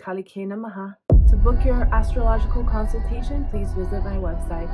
Kalike Namaha. To book your astrological consultation, please visit my website.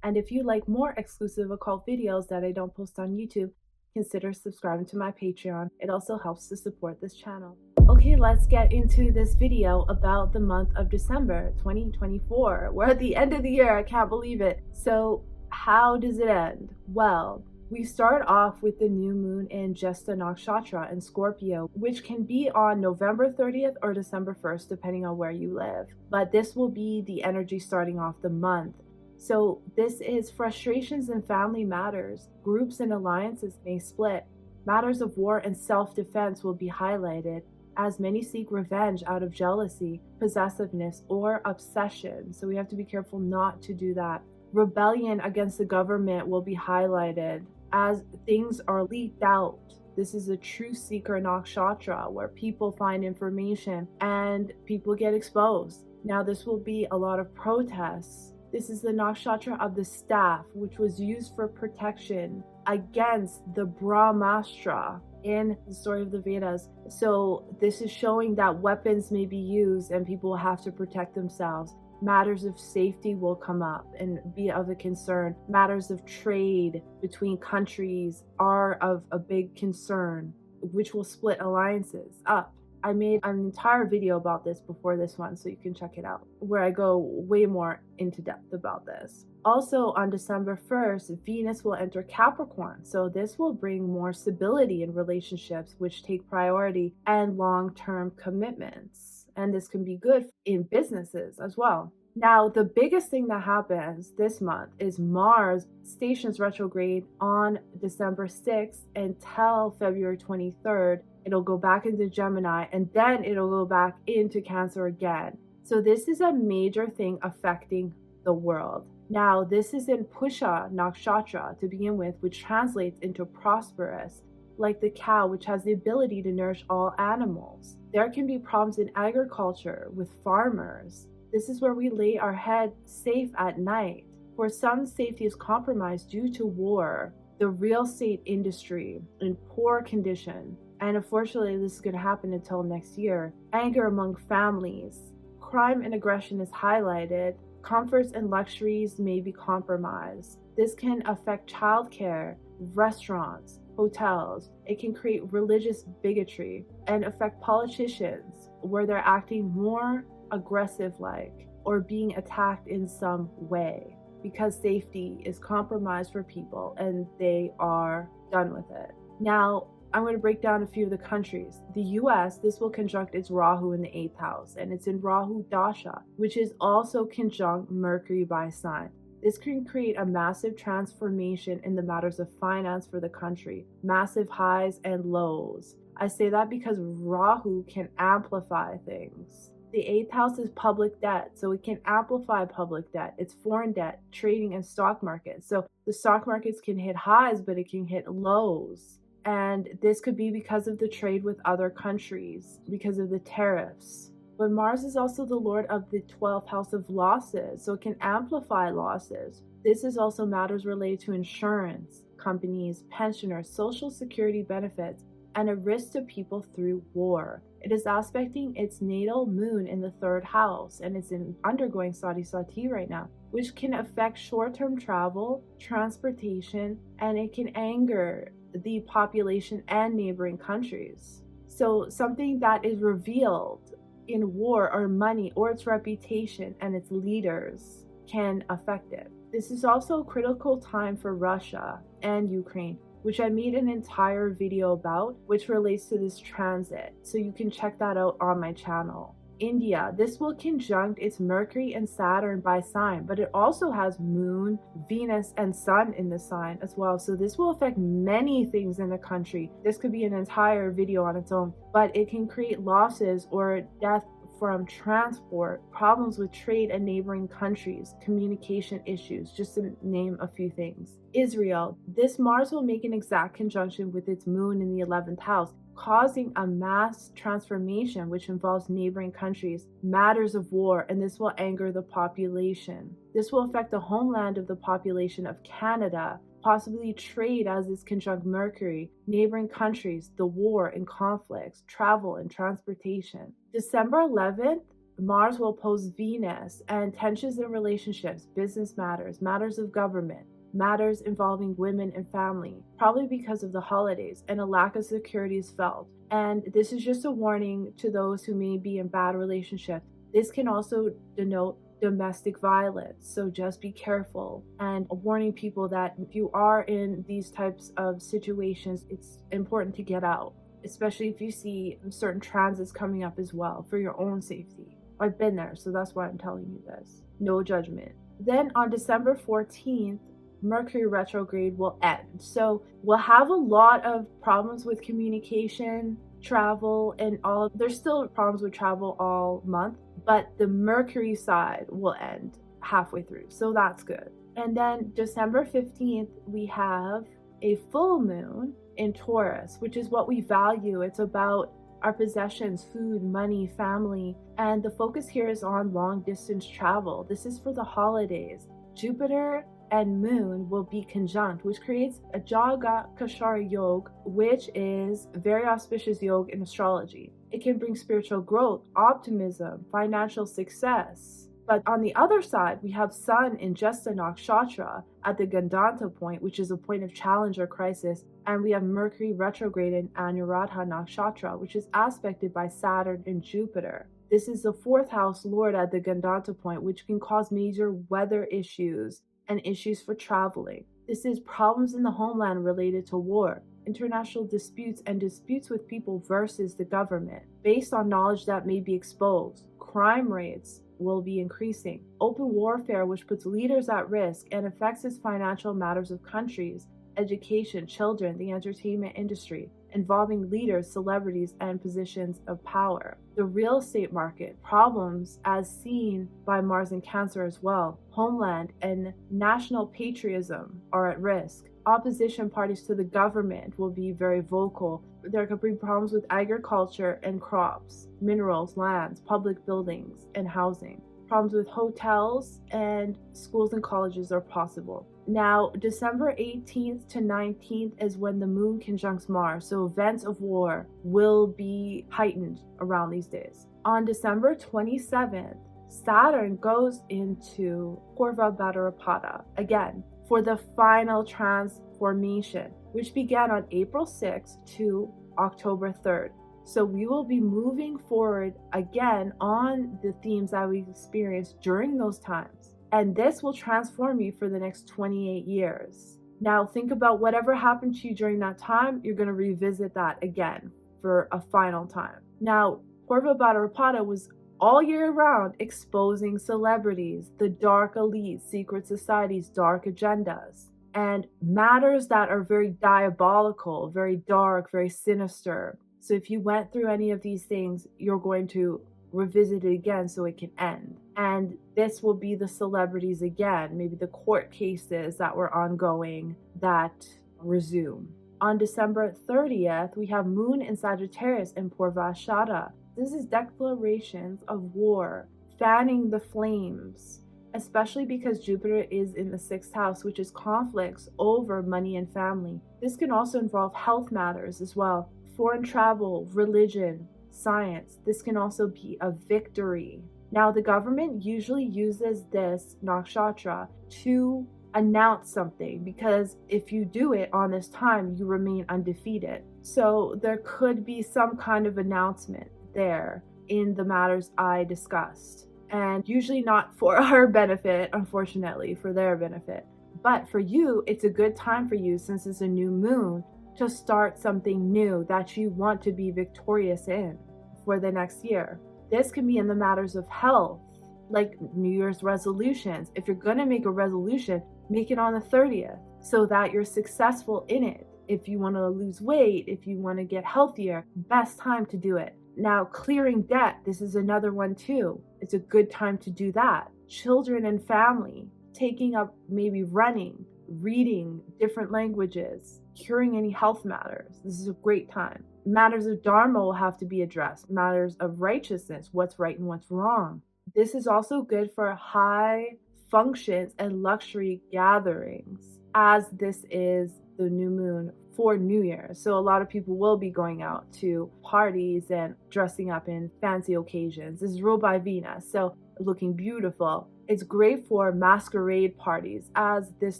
And if you like more exclusive occult videos that I don't post on YouTube, consider subscribing to my Patreon. It also helps to support this channel. Okay, let's get into this video about the month of December 2024. We're at the end of the year, I can't believe it. So how does it end? Well, we start off with the new moon in Jesta Nakshatra in Scorpio, which can be on November 30th or December 1st, depending on where you live. But this will be the energy starting off the month. So this is frustrations in family matters. Groups and alliances may split. Matters of war and self-defense will be highlighted, as many seek revenge out of jealousy, possessiveness, or obsession. So we have to be careful not to do that. Rebellion against the government will be highlighted as things are leaked out. This is a truth seeker nakshatra where people find information and people get exposed. Now this will be a lot of protests. This is the nakshatra of the staff, which was used for protection against the Brahmastra in the story of the Vedas. So this is showing that weapons may be used and people have to protect themselves. Matters of safety will come up and be of a concern. Matters of trade between countries are of a big concern, which will split alliances up. I made an entire video about this before this one, so you can check it out, where I go way more into depth about this. Also on December 1st, Venus will enter Capricorn, so this will bring more stability in relationships which take priority and long-term commitments. And this can be good in businesses as well. Now, the biggest thing that happens this month is Mars stations retrograde on December 6th until February 23rd. It'll go back into Gemini and then it'll go back into Cancer again. So this is a major thing affecting the world. Now, this is in Pusha Nakshatra to begin with, which translates into prosperous, like the cow, which has the ability to nourish all animals. There can be problems in agriculture with farmers. This is where we lay our head safe at night. For some, safety is compromised due to war, the real estate industry in poor condition. And unfortunately, this is going to happen until next year. Anger among families. Crime and aggression is highlighted. Comforts and luxuries may be compromised. This can affect childcare, restaurants, hotels. It can create religious bigotry and affect politicians where they're acting more aggressive like or being attacked in some way because safety is compromised for people and they are done with it. Now, I'm going to break down a few of the countries. The US, this will conjunct its Rahu in the 8th house, and it's in Rahu Dasha, which is also conjunct Mercury by sign. This can create a massive transformation in the matters of finance for the country, massive highs and lows. I say that because Rahu can amplify things. The 8th house is public debt, so it can amplify public debt. It's foreign debt, trading, and stock markets. So the stock markets can hit highs, but it can hit lows. And this could be because of the trade with other countries, because of the tariffs. But Mars is also the lord of the 12th house of losses, so it can amplify losses. This is also matters related to insurance, companies, pensioners, social security benefits, and a risk to people through war. It is aspecting its natal moon in the 3rd house, and it's undergoing Shawtee right now, which can affect short-term travel, transportation, and it can anger the population and neighboring countries. So something that is revealed in war or money or its reputation and its leaders can affect it. This is also a critical time for Russia and Ukraine, which I made an entire video about, which relates to this transit. So you can check that out on my channel. India, this will conjunct its Mercury and Saturn by sign, but it also has Moon, Venus, and Sun in the sign as well. So this will affect many things in the country. This could be an entire video on its own, but it can create losses or death from transport, problems with trade and neighboring countries, communication issues, just to name a few things. Israel, this Mars will make an exact conjunction with its moon in the 11th house, causing a mass transformation which involves neighboring countries, matters of war, and this will anger the population. This will affect the homeland of the population of Canada, possibly trade as it's conjunct Mercury, neighboring countries, the war and conflicts, travel and transportation. December 11th, Mars will oppose Venus, and tensions in relationships, business matters, matters of government, matters involving women and family, probably because of the holidays, and a lack of security is felt. And this is just a warning to those who may be in bad relationships. This can also denote domestic violence, so just be careful, and warning people that if you are in these types of situations, it's important to get out, especially if you see certain transits coming up as well, for your own safety. I've been there, so that's why I'm telling you this. No judgment. Then on December 14th, Mercury retrograde will end. So we'll have a lot of problems with communication, travel, and all. There's still problems with travel all month, but the Mercury side will end halfway through. So that's good. And then December 15th, we have a full moon in Taurus, which is what we value. It's about our possessions, food, money, family. And the focus here is on long distance travel. This is for the holidays. Jupiter and Moon will be conjunct, which creates a Jaga Kashara Yoga, which is very auspicious yoga in astrology. It can bring spiritual growth, optimism, financial success. But on the other side, we have Sun in Jesta Nakshatra at the Gandanta point, which is a point of challenge or crisis. And we have Mercury retrograde in Anuradha Nakshatra, which is aspected by Saturn and Jupiter. This is the fourth house lord at the Gandanta point, which can cause major weather issues and issues for traveling. This is problems in the homeland related to war, international disputes, and disputes with people versus the government, based on knowledge that may be exposed. Crime rates will be increasing. Open warfare, which puts leaders at risk and affects its financial matters of countries, education, children, the entertainment industry, involving leaders, celebrities, and positions of power. The real estate market, problems as seen by Mars in Cancer as well. Homeland and national patriotism are at risk. Opposition parties to the government will be very vocal. There could be problems with agriculture and crops, minerals, lands, public buildings, and housing. Problems with hotels and schools and colleges are possible. Now, December 18th to 19th is when the moon conjuncts Mars, so events of war will be heightened around these days. On December 27th, Saturn goes into Purva Bhadrapada again for the final transformation, which began on April 6th to October 3rd. So we will be moving forward again on the themes that we experienced during those times. And this will transform you for the next 28 years. Now think about whatever happened to you during that time, you're going to revisit that again for a final time. Now, Purva Bhadrapada was all year round exposing celebrities, the dark elites, secret societies, dark agendas, and matters that are very diabolical, very dark, very sinister. So if you went through any of these things, you're going to revisit it again so it can end. And this will be the celebrities again, maybe the court cases that were ongoing that resume. On December 30th, we have Moon in Sagittarius in Purvashada. This is declarations of war, fanning the flames, especially because Jupiter is in the 6th house, which is conflicts over money and family. This can also involve health matters as well, foreign travel, religion, science. This can also be a victory. Now, the government usually uses this nakshatra to announce something, because if you do it on this time, you remain undefeated. So there could be some kind of announcement there in the matters I discussed, and usually not for our benefit, unfortunately, for their benefit. But for you, it's a good time for you, since it's a new moon, to start something new that you want to be victorious in for the next year. This can be in the matters of health, like New Year's resolutions. If you're going to make a resolution, make it on the 30th so that you're successful in it. If you want to lose weight, if you want to get healthier, best time to do it. Now, clearing debt, this is another one too. It's a good time to do that. Children and family, taking up maybe running, reading different languages, curing any health matters. This is a great time. Matters of dharma will have to be addressed. Matters of righteousness, what's right and what's wrong. This is also good for high functions and luxury gatherings. as this is the new moon for New Year. So a lot of people will be going out to parties and dressing up in fancy occasions. This is ruled by Venus, so looking beautiful. It's great for masquerade parties, as this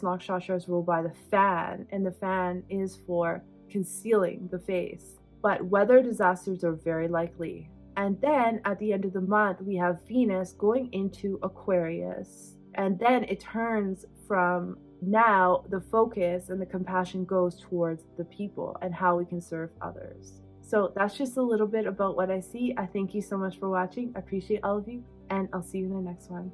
nakshatra is ruled by the fan, and the fan is for concealing the face. But weather disasters are very likely. And then at the end of the month, we have Venus going into Aquarius. And then it turns from now the focus and the compassion goes towards the people and how we can serve others. So that's just a little bit about what I see. I thank you so much for watching. I appreciate all of you, and I'll see you in the next one.